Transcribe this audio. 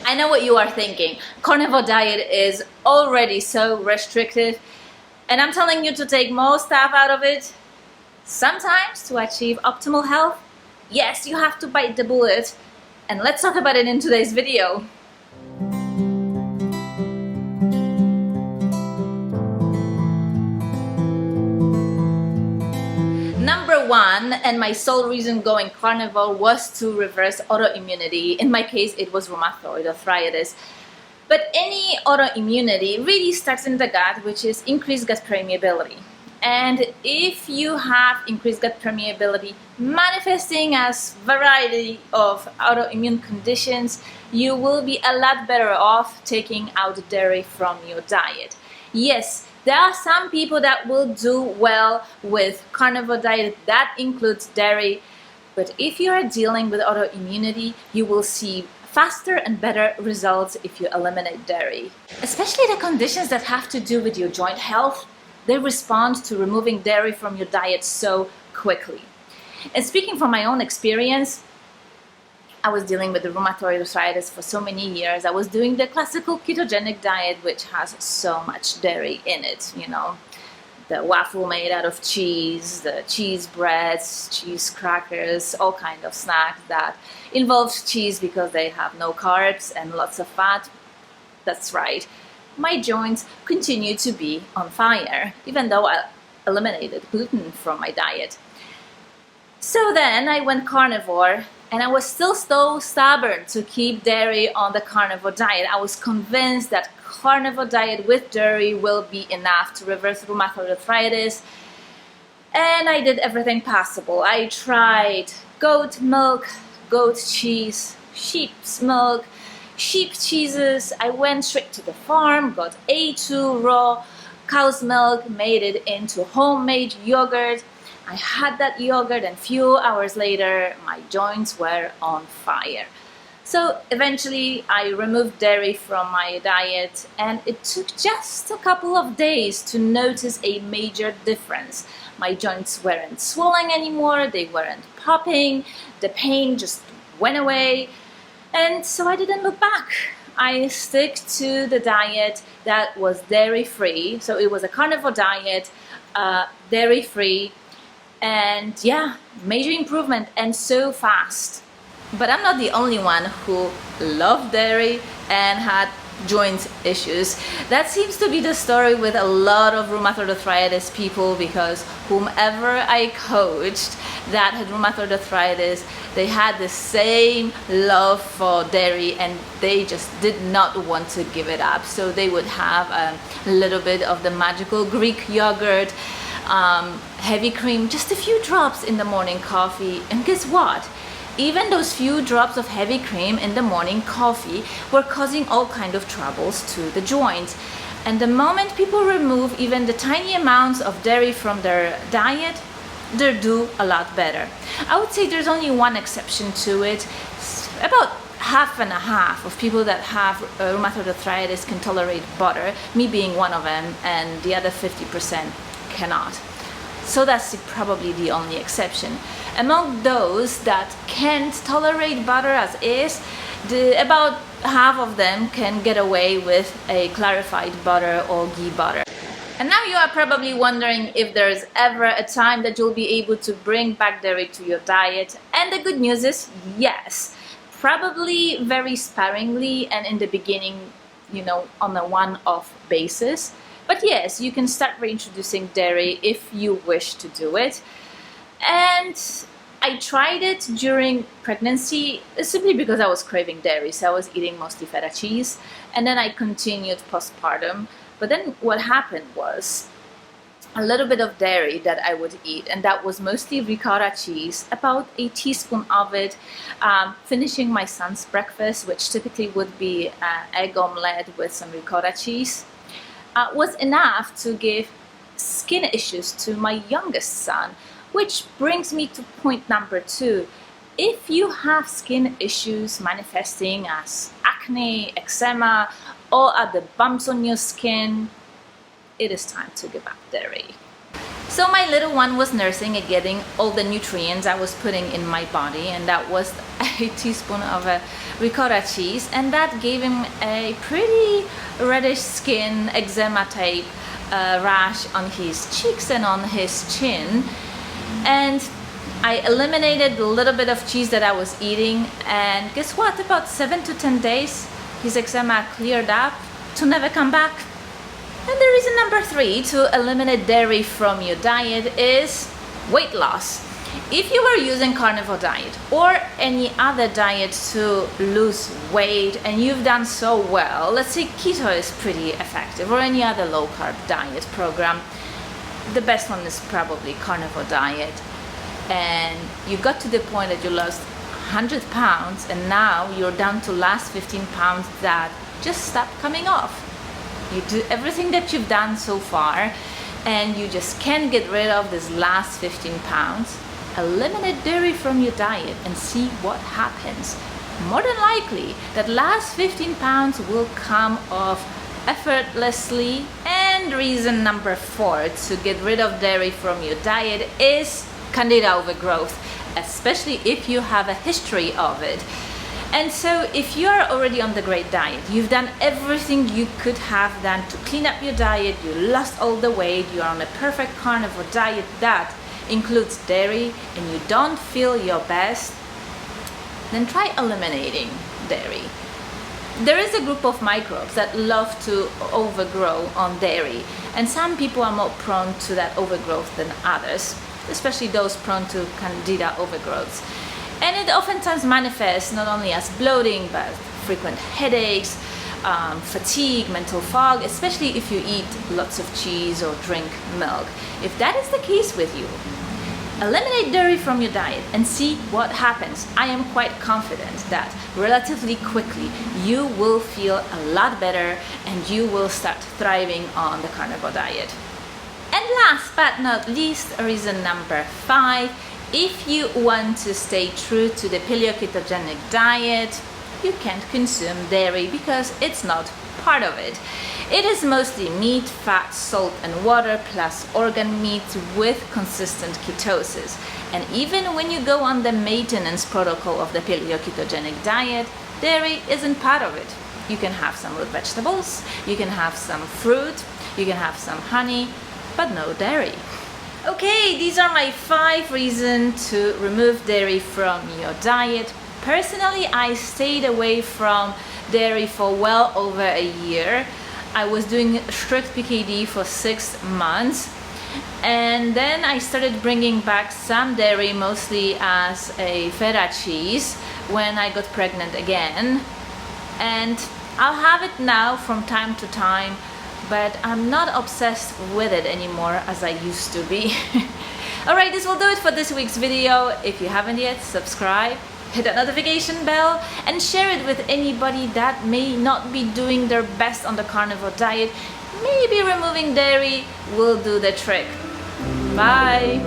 I know what you are thinking. Carnivore diet is already so restrictive, and I'm telling you to take more stuff out of it. Sometimes to achieve optimal health, yes, you have to bite the bullet, and let's talk about it in today's video. Number one, and my sole reason going carnivore, was to reverse autoimmunity. In my case, it was rheumatoid arthritis. But any autoimmunity really starts in the gut, which is increased gut permeability. And if you have increased gut permeability manifesting as variety of autoimmune conditions, you will be a lot better off taking out dairy from your diet. Yes, there are some people that will do well with carnivore diet that includes dairy, but if you are dealing with autoimmunity, you will see faster and better results if you eliminate dairy. Especially the conditions that have to do with your joint health, they respond to removing dairy from your diet so quickly. And speaking from my own experience, I was dealing with the rheumatoid arthritis for so many years. I was doing the classical ketogenic diet, which has so much dairy in it, you know. The waffle made out of cheese, the cheese breads, cheese crackers, all kind of snacks that involves cheese because they have no carbs and lots of fat. That's right. My joints continue to be on fire, even though I eliminated gluten from my diet. So then I went carnivore, and I was still so stubborn to keep dairy on the carnivore diet. I was convinced that carnivore diet with dairy will be enough to reverse rheumatoid arthritis, and I did everything possible. I tried goat milk, goat cheese, sheep's milk, sheep cheeses. I went straight to the farm, got A2 raw cow's milk, made it into homemade yogurt. I had that yogurt, and few hours later my joints were on fire. So eventually I removed dairy from my diet, and it took just a couple of days to notice a major difference. My joints weren't swelling anymore, they weren't popping, the pain just went away, and so I didn't look back. I stick to the diet that was dairy-free, so it was a carnivore diet, dairy-free, and yeah, major improvement, and so fast. But I'm not the only one who loved dairy and had joint issues. That seems to be the story with a lot of rheumatoid arthritis people, because whomever I coached that had rheumatoid arthritis, they had the same love for dairy and they just did not want to give it up. So they would have a little bit of the magical Greek yogurt, heavy cream, just a few drops in the morning coffee, and guess what? Even those few drops of heavy cream in the morning coffee were causing all kind of troubles to the joints. And the moment people remove even the tiny amounts of dairy from their diet, they do a lot better. I would say there's only one exception to it. About half and a half of people that have rheumatoid arthritis can tolerate butter, me being one of them, and the other 50% cannot. So that's probably the only exception. Among those that can't tolerate butter as is, about half of them can get away with a clarified butter or ghee butter. And now you are probably wondering if there's ever a time that you'll be able to bring back dairy to your diet. And the good news is yes, probably very sparingly and in the beginning, you know, on a one-off basis. But yes, you can start reintroducing dairy if you wish to do it. And I tried it during pregnancy simply because I was craving dairy, so I was eating mostly feta cheese, and then I continued postpartum. But then what happened was a little bit of dairy that I would eat, and that was mostly ricotta cheese, about a teaspoon of it, finishing my son's breakfast, which typically would be egg omelette with some ricotta cheese, was enough to give skin issues to my youngest son. Which brings me to point number 2. If you have skin issues manifesting as acne, eczema, or other bumps on your skin, it is time to give up dairy. So my little one was nursing and getting all the nutrients I was putting in my body, and that was a teaspoon of ricotta cheese, and that gave him a pretty reddish skin, eczema type rash on his cheeks and on his chin. And I eliminated a little bit of cheese that I was eating, and guess what? About 7 to 10 days, his eczema cleared up to never come back. And the reason number 3 to eliminate dairy from your diet is weight loss. If you are using carnivore diet or any other diet to lose weight and you've done so well, let's say keto is pretty effective, or any other low carb diet program, the best one is probably carnivore diet, and you got to the point that you lost 100 pounds and now you're down to last 15 pounds that just stop coming off. You do everything that you've done so far and you just can't get rid of this last 15 pounds. Eliminate dairy from your diet and see what happens. More than likely, that last 15 pounds will come off effortlessly. And reason number 4 to get rid of dairy from your diet is Candida overgrowth, especially if you have a history of it. And so if you are already on the great diet, you've done everything you could have done to clean up your diet, you lost all the weight, you're on a perfect carnivore diet that includes dairy, and you don't feel your best, then try eliminating dairy. There is a group of microbes that love to overgrow on dairy, and some people are more prone to that overgrowth than others, especially those prone to Candida overgrowths. And it oftentimes manifests not only as bloating, but frequent headaches, fatigue, mental fog, especially if you eat lots of cheese or drink milk. If that is the case with you, eliminate dairy from your diet and see what happens. I am quite confident that relatively quickly you will feel a lot better and you will start thriving on the carnivore diet. And last but not least, reason number 5, if you want to stay true to the Paleo Ketogenic diet, you can't consume dairy because it's not part of it. It is mostly meat, fat, salt and water plus organ meat with consistent ketosis. And even when you go on the maintenance protocol of the Paleo Ketogenic diet, dairy isn't part of it. You can have some root vegetables, you can have some fruit, you can have some honey, but no dairy. Okay, these are my 5 reasons to remove dairy from your diet. Personally, I stayed away from dairy for well over a year. I was doing strict PKD for 6 months, and then I started bringing back some dairy, mostly as a feta cheese, when I got pregnant again. And I'll have it now from time to time, but I'm not obsessed with it anymore as I used to be. Alright, this will do it for this week's video. If you haven't yet, subscribe, hit that notification bell, and share it with anybody that may not be doing their best on the carnivore diet. Maybe removing dairy will do the trick. Bye!